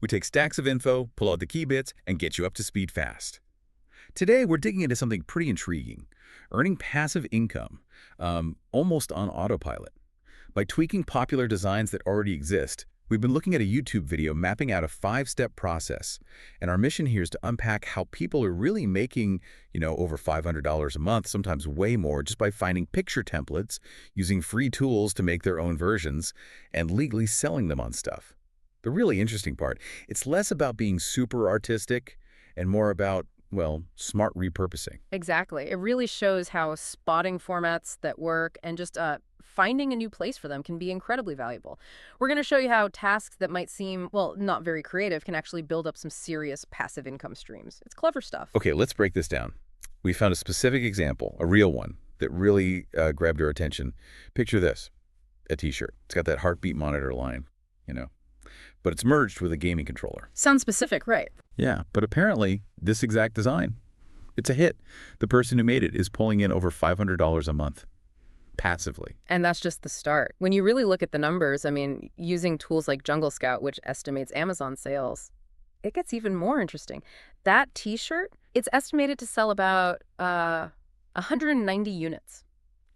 We take stacks of info, pull out the key bits, and get you up to speed fast. Today, we're digging into something pretty intriguing, earning passive income, almost on autopilot. By tweaking popular designs that already exist, we've been looking at a YouTube video mapping out a 5-step process. And our mission here is to unpack how people are really making, over $500 a month, sometimes way more, just by finding picture templates, using free tools to make their own versions, and legally selling them on stuff. The really interesting part, it's less about being super artistic and more about, well, smart repurposing. Exactly. It really shows how spotting formats that work and just finding a new place for them can be incredibly valuable. We're going to show you how tasks that might seem, well, not very creative can actually build up some serious passive income streams. It's clever stuff. Okay, let's break this down. We found a specific example, a real one, that really grabbed our attention. Picture this, a t-shirt. It's got that heartbeat monitor line, but it's merged with a gaming controller. Sounds specific, right? Yeah, but apparently this exact design, it's a hit. The person who made it is pulling in over $500 a month, passively. And that's just the start. When you really look at the numbers, using tools like Jungle Scout, which estimates Amazon sales, it gets even more interesting. That t-shirt, it's estimated to sell about 190 units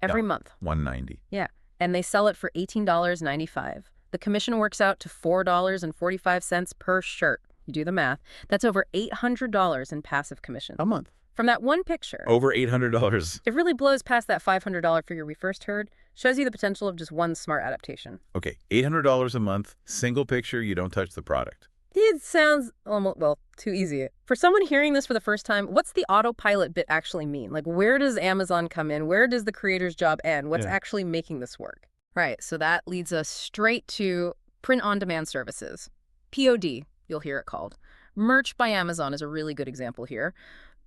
every month. 190. Yeah, and they sell it for $18.95. The commission works out to $4.45 per shirt. You do the math. That's over $800 in passive commission. A month. From that one picture. Over $800. It really blows past that $500 figure we first heard. Shows you the potential of just one smart adaptation. Okay, $800 a month, single picture, you don't touch the product. It sounds almost, well, too easy. For someone hearing this for the first time, what's the autopilot bit actually mean? Like, where does Amazon come in? Where does the creator's job end? What's actually making this work? Right, so that leads us straight to print-on-demand services. POD, you'll hear it called. Merch by Amazon is a really good example here.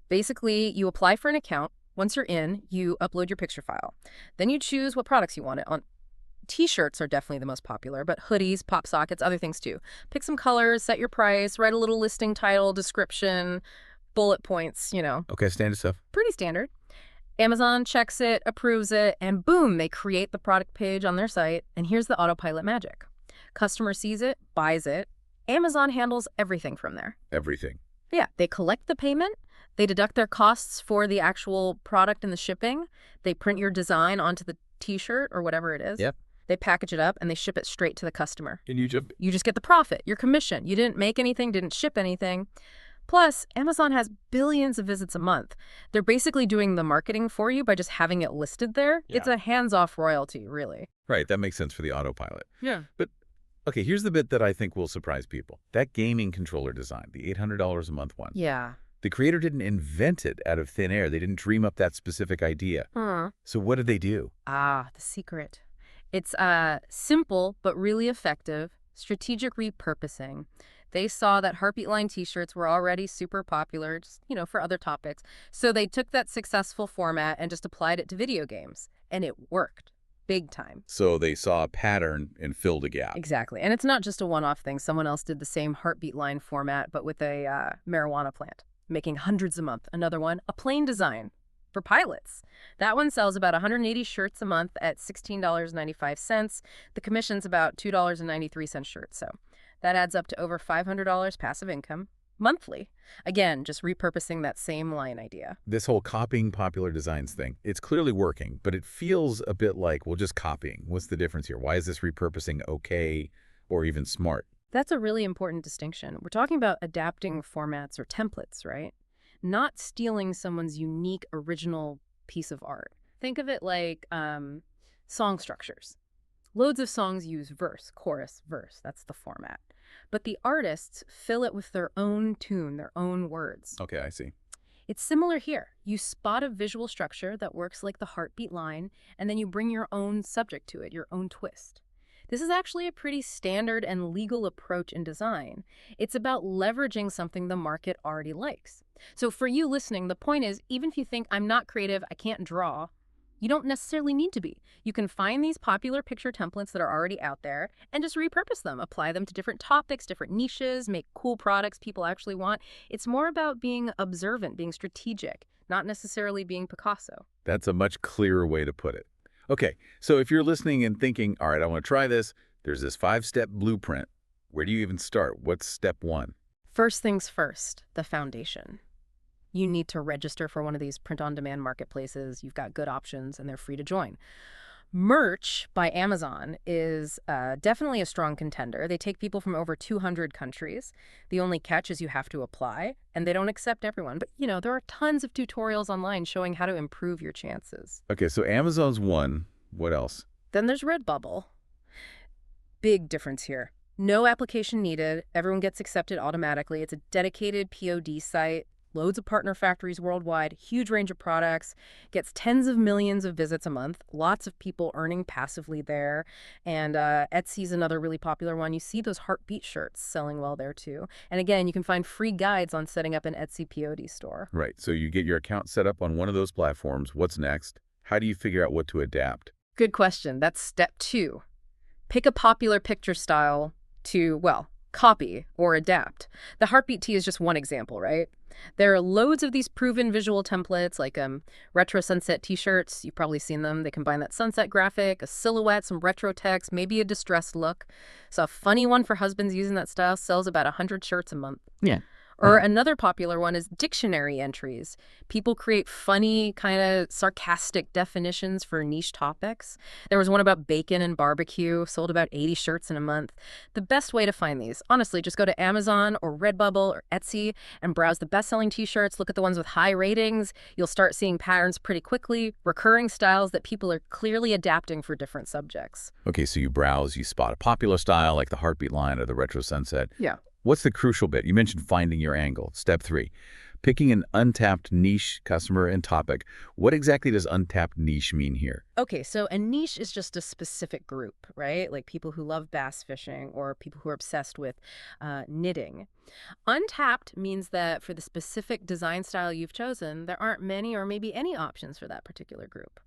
Basically, you apply for an account. Once you're in, you upload your picture file. Then you choose what products you want it on. T-shirts are definitely the most popular, but hoodies, pop sockets, other things too. Pick some colors, set your price, write a little listing title, description, bullet points, Okay, standard stuff. Pretty standard. Amazon checks it, approves it, and boom, they create the product page on their site. And here's the autopilot magic. Customer sees it, buys it. Amazon handles everything from there. Everything. Yeah, they collect the payment. They deduct their costs for the actual product and the shipping. They print your design onto the t-shirt or whatever it is. Yep. They package it up and they ship it straight to the customer. And you just get the profit, your commission. You didn't make anything, didn't ship anything. Plus, Amazon has billions of visits a month. They're basically doing the marketing for you by just having it listed there. Yeah. It's a hands-off royalty, really. Right, that makes sense for the autopilot. Yeah. But, okay, here's the bit that I think will surprise people. That gaming controller design, the $800 a month one. Yeah. The creator didn't invent it out of thin air. They didn't dream up that specific idea. So what did they do? The secret. It's simple but really effective strategic repurposing. They saw that heartbeat line t-shirts were already super popular, just, for other topics. So they took that successful format and just applied it to video games. And it worked. Big time. So they saw a pattern and filled a gap. Exactly. And it's not just a one-off thing. Someone else did the same heartbeat line format, but with a marijuana plant, making hundreds a month. Another one, a plain design for pilots. That one sells about 180 shirts a month at $16.95. The commission's about $2.93 shirts. So that adds up to over $500 passive income monthly. Again, just repurposing that same line idea. This whole copying popular designs thing, it's clearly working, but it feels a bit like, well, just copying. What's the difference here? Why is this repurposing okay or even smart? That's a really important distinction. We're talking about adapting formats or templates, right? Not stealing someone's unique original piece of art. Think of it like song structures. Loads of songs use verse, chorus, verse. That's the format. But the artists fill it with their own tune, their own words. Okay, I see. It's similar here. You spot a visual structure that works like the heartbeat line, and then you bring your own subject to it, your own twist. This is actually a pretty standard and legal approach in design. It's about leveraging something the market already likes. So for you listening, the point is, even if you think I'm not creative, I can't draw, you don't necessarily need to be. You can find these popular picture templates that are already out there and just repurpose them, apply them to different topics, different niches, make cool products people actually want. It's more about being observant, being strategic, not necessarily being Picasso. That's a much clearer way to put it. Okay, so if you're listening and thinking, all right, I want to try this, there's this 5-step blueprint. Where do you even start? What's step one? First things first, the foundation. You need to register for one of these print-on-demand marketplaces. You've got good options, and they're free to join. Merch by Amazon is definitely a strong contender. They take people from over 200 countries. The only catch is you have to apply, and they don't accept everyone. But, there are tons of tutorials online showing how to improve your chances. Okay, so Amazon's one. What else? Then there's Redbubble. Big difference here. No application needed. Everyone gets accepted automatically. It's a dedicated POD site. Loads of partner factories worldwide, huge range of products, gets tens of millions of visits a month, lots of people earning passively there. And Etsy's another really popular one. You see those heartbeat shirts selling well there too. And again, you can find free guides on setting up an Etsy POD store. Right, so you get your account set up on one of those platforms. What's next? How do you figure out what to adapt? Good question. That's step 2. Pick a popular picture style to, copy or adapt. The heartbeat tee is just one example, right? There are loads of these proven visual templates like retro sunset t-shirts. You've probably seen them. They combine that sunset graphic, a silhouette, some retro text, maybe a distressed look. So a funny one for husbands using that style sells about 100 shirts a month. Yeah. Or another popular one is dictionary entries. People create funny, kind of sarcastic definitions for niche topics. There was one about bacon and barbecue, sold about 80 shirts in a month. The best way to find these, honestly, just go to Amazon or Redbubble or Etsy and browse the best-selling t-shirts, look at the ones with high ratings. You'll start seeing patterns pretty quickly, recurring styles that people are clearly adapting for different subjects. Okay, so you browse, you spot a popular style like the heartbeat line or the retro sunset. Yeah. What's the crucial bit? You mentioned finding your angle. Step 3, picking an untapped niche customer and topic. What exactly does untapped niche mean here? Okay, so a niche is just a specific group, right? Like people who love bass fishing or people who are obsessed with knitting. Untapped means that for the specific design style you've chosen, there aren't many or maybe any options for that particular group.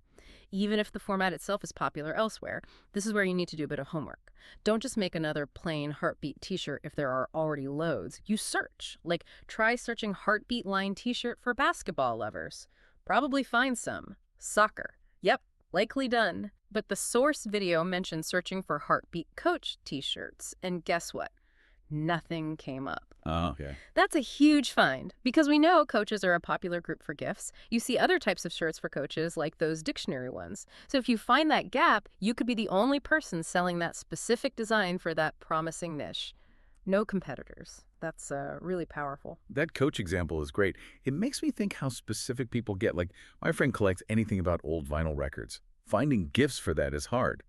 Even if the format itself is popular elsewhere, this is where you need to do a bit of homework. Don't just make another plain heartbeat t-shirt if there are already loads. You search. Like, try searching heartbeat line t-shirt for basketball lovers. Probably find some. Soccer. Yep, likely done. But the source video mentioned searching for heartbeat coach t-shirts. And guess what? Nothing came up. Oh, okay. That's a huge find because we know coaches are a popular group for gifts. You see other types of shirts for coaches like those dictionary ones. So if you find that gap, you could be the only person selling that specific design for that promising niche. No competitors. That's really powerful. That coach example is great. It makes me think how specific people get. Like, my friend collects anything about old vinyl records. Finding gifts for that is hard.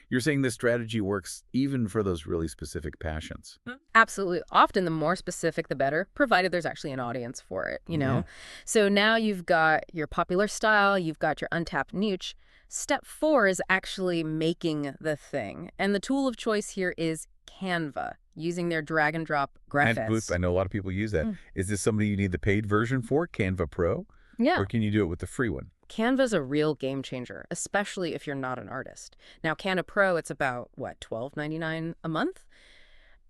You're saying this strategy works even for those really specific passions. Absolutely. Often the more specific, the better, provided there's actually an audience for it, Yeah. So now you've got your popular style, you've got your untapped niche. Step 4 is actually making the thing. And the tool of choice here is Canva, using their drag and drop graphics. I know a lot of people use that. Is this something you need the paid version for, Canva Pro? Yeah. Or can you do it with the free one? Canva's a real game changer, especially if you're not an artist. Now, Canva Pro, it's about, $12.99 a month?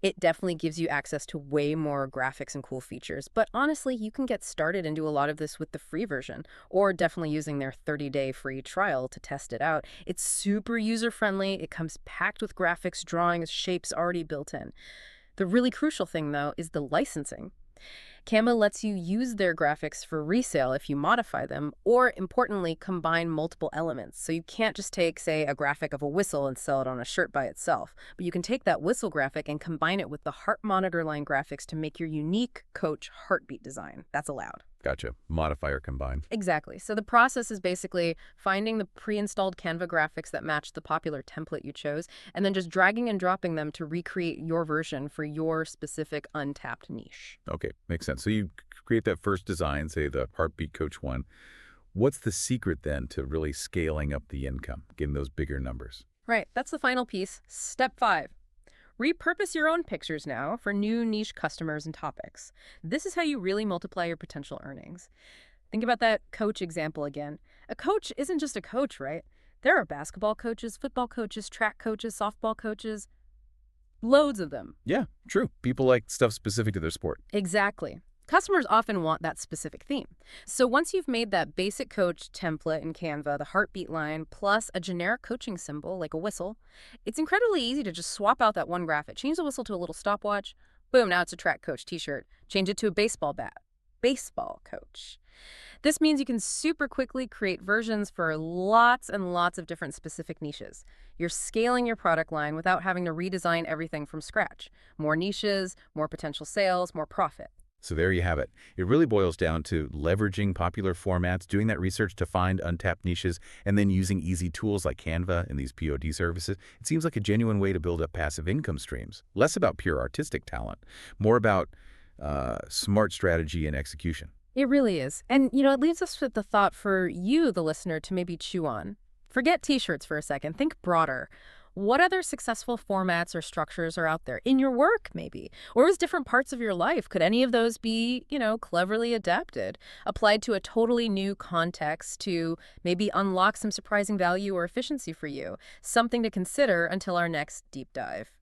It definitely gives you access to way more graphics and cool features. But honestly, you can get started and do a lot of this with the free version, or definitely using their 30-day free trial to test it out. It's super user-friendly. It comes packed with graphics, drawings, shapes already built in. The really crucial thing, though, is the licensing. Canva lets you use their graphics for resale if you modify them, or importantly, combine multiple elements. So you can't just take, say, a graphic of a whistle and sell it on a shirt by itself, but you can take that whistle graphic and combine it with the heart monitor line graphics to make your unique coach heartbeat design. That's allowed. Gotcha. Modifier combined. Exactly. So the process is basically finding the pre-installed Canva graphics that match the popular template you chose, and then just dragging and dropping them to recreate your version for your specific untapped niche. Okay, makes sense. So you create that first design, say the Heartbeat Coach one. What's the secret then to really scaling up the income, getting those bigger numbers? Right. That's the final piece. Step 5. Repurpose your own pictures now for new niche customers and topics. This is how you really multiply your potential earnings. Think about that coach example again. A coach isn't just a coach, right? There are basketball coaches, football coaches, track coaches, softball coaches, loads of them. Yeah, true. People like stuff specific to their sport. Exactly. Customers often want that specific theme. So once you've made that basic coach template in Canva, the heartbeat line, plus a generic coaching symbol like a whistle, it's incredibly easy to just swap out that one graphic, change the whistle to a little stopwatch. Boom, now it's a track coach t-shirt. Change it to a baseball bat. Baseball coach. This means you can super quickly create versions for lots and lots of different specific niches. You're scaling your product line without having to redesign everything from scratch. More niches, more potential sales, more profit. So there you have it. It really boils down to leveraging popular formats, doing that research to find untapped niches, and then using easy tools like Canva and these POD services. It seems like a genuine way to build up passive income streams. Less about pure artistic talent, more about smart strategy and execution. It really is. And, it leaves us with the thought for you, the listener, to maybe chew on. Forget t-shirts for a second. Think broader. What other successful formats or structures are out there in your work, maybe? Or as different parts of your life? Could any of those be, cleverly adapted, applied to a totally new context to maybe unlock some surprising value or efficiency for you? Something to consider until our next deep dive.